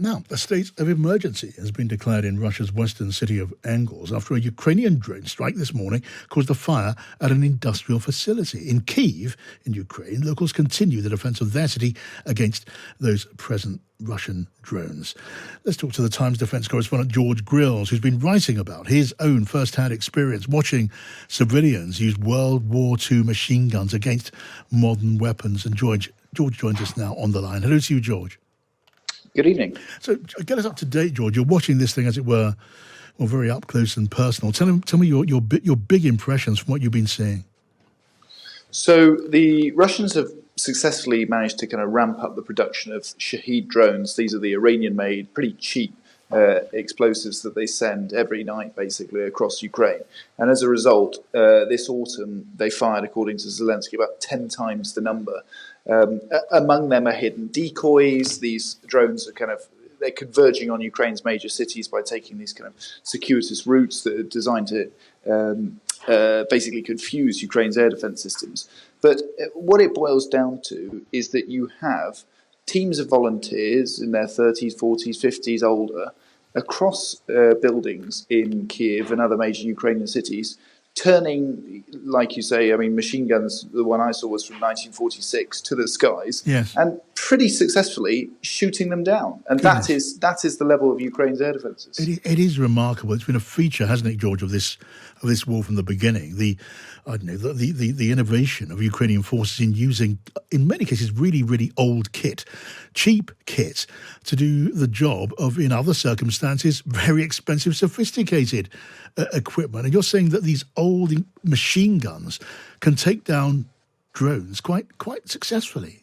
Now, a state of emergency has been declared in Russia's western city of Engels after a Ukrainian drone strike this morning caused a fire at an industrial facility. In Kyiv, in Ukraine, locals continue the defense of their city against those present Russian drones. Let's talk to the Times defense correspondent George Grylls, who's been writing about his own first-hand experience watching civilians use World War II machine guns against modern weapons. And George joins us now on the line. Hello to you, George. Good evening. So get us up to date, George. You're watching this thing, as it were, well, very up close and personal. Tell me your big impressions from what you've been seeing. So the Russians have successfully managed to kind of ramp up the production of Shahed drones. These are the Iranian-made, pretty cheap explosives that they send every night, basically, across Ukraine. And as a result, this autumn, they fired, according to Zelensky, about 10 times the number. Among them are hidden decoys. These drones are they're converging on Ukraine's major cities by taking these kind of circuitous routes that are designed to basically confuse Ukraine's air defense systems. But what it boils down to is that you have teams of volunteers in their 30s, 40s, 50s, older, across buildings in Kyiv and other major Ukrainian cities, turning, like you say, I mean, machine guns, the one I saw was from 1946, to the skies, yes, and pretty successfully shooting them down. And that is the level of Ukraine's air defences. It is remarkable. It's been a feature, hasn't it, George, of this war from the beginning. The innovation of Ukrainian forces in using, in many cases, really, really old kit, cheap kit, to do the job of, in other circumstances, very expensive, sophisticated equipment. And you're saying that these old machine guns can take down drones quite successfully.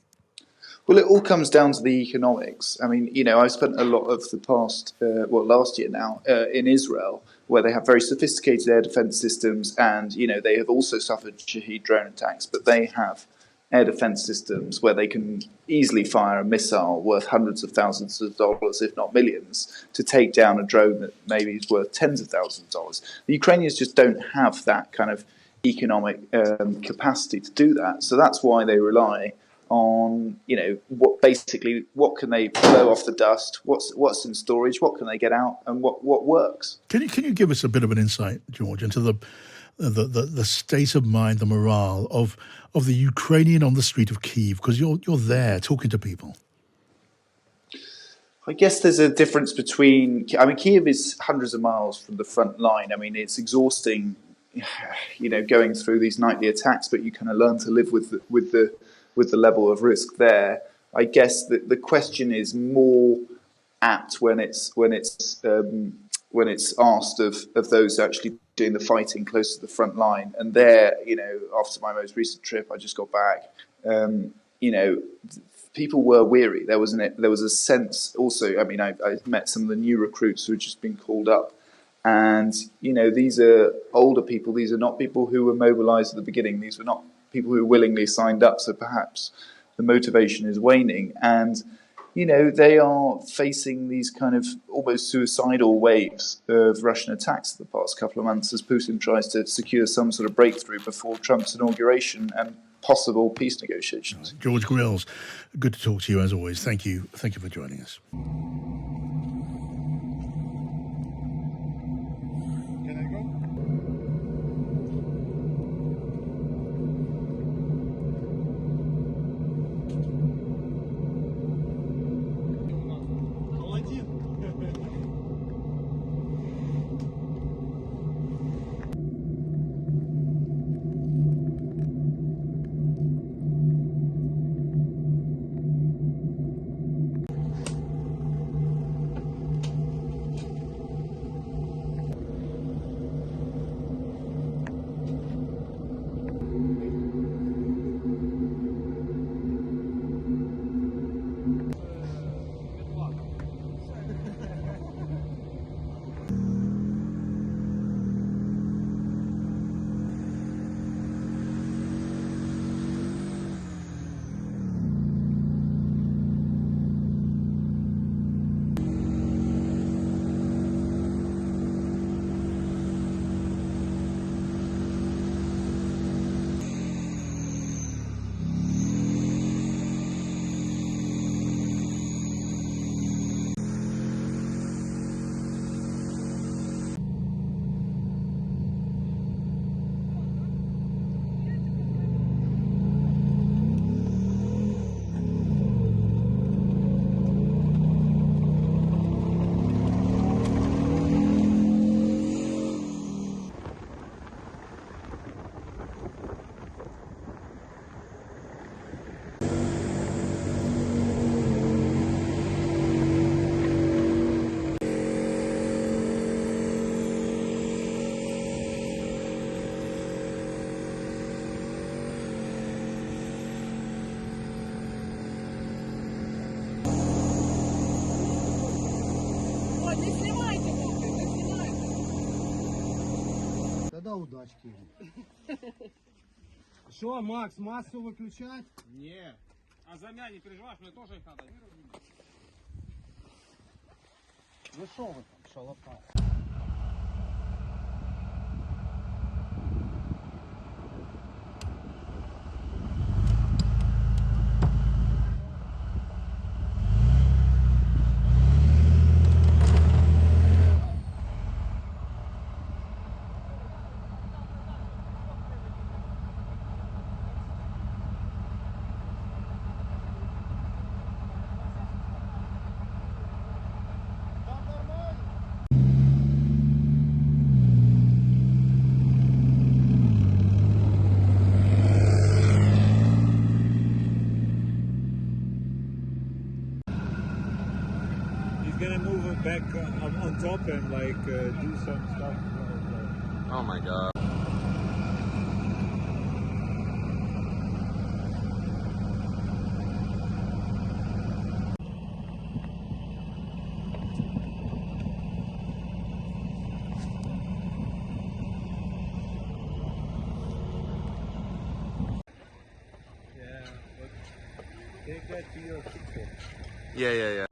Well, it all comes down to the economics. I mean, I've spent a lot of the past, last year now, in Israel, where they have very sophisticated air defense systems, and, they have also suffered Shahed drone attacks, but they have air defense systems where they can easily fire a missile worth hundreds of thousands of dollars, if not millions, to take down a drone that maybe is worth tens of thousands of dollars. The Ukrainians just don't have that kind of economic capacity to do that. So that's why they rely on, what can they blow off the dust, what's in storage, what can they get out, and what works. Can you give us a bit of an insight, George, into the state of mind, the morale of the Ukrainian on the street of Kyiv, because you're there talking to people? I guess there's a difference between, Kyiv is hundreds of miles from the front line. I mean, it's exhausting, going through these nightly attacks, but you kind of learn to live with the level of risk there. I guess the question is more apt when it's asked of those actually doing the fighting close to the front line. And there, after my most recent trip, I just got back, people were weary. There was a sense also, I met some of the new recruits who had just been called up. And, these are older people. These are not people who were mobilized at the beginning. These were not people who willingly signed up. So perhaps the motivation is waning. And, they are facing these kind of almost suicidal waves of Russian attacks the past couple of months as Putin tries to secure some sort of breakthrough before Trump's inauguration and possible peace negotiations. George Grylls, good to talk to you as always. Thank you for joining us. удачки. Що, Макс, массу виключать? Не. А за меня не переживаешь, мне тоже их надо вырубить. Ну що ви там, шалопа? He's gonna move it back on top and like do some stuff. Oh my god. Yeah, but take that to your picture. Yeah.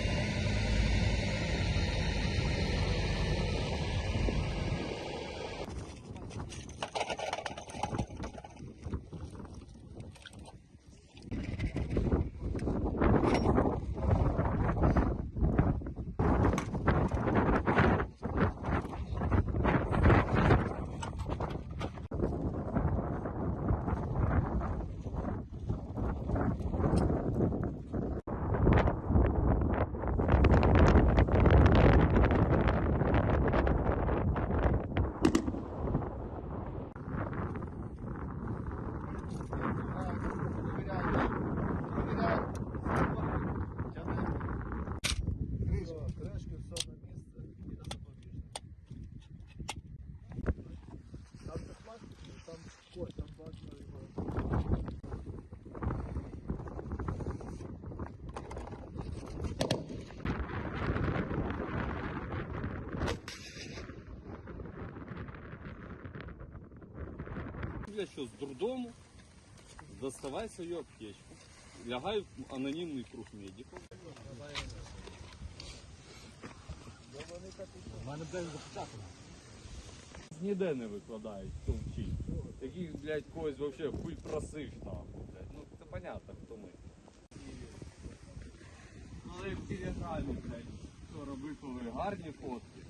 Кришки, все на місце і на запобіжник. Там це пластик, там ось, там бачно його. Для що з дурдому доставай свою аптечку, лягай в анонімний круг медиків. У мене день запечатано. Ніде не викладають товчі. Таких, блядь, когось вообще хуй просиш нахуй, блядь. Ну це понятно, хто ми. Але в телеграмі, блядь, що робив, коли гарні фотки.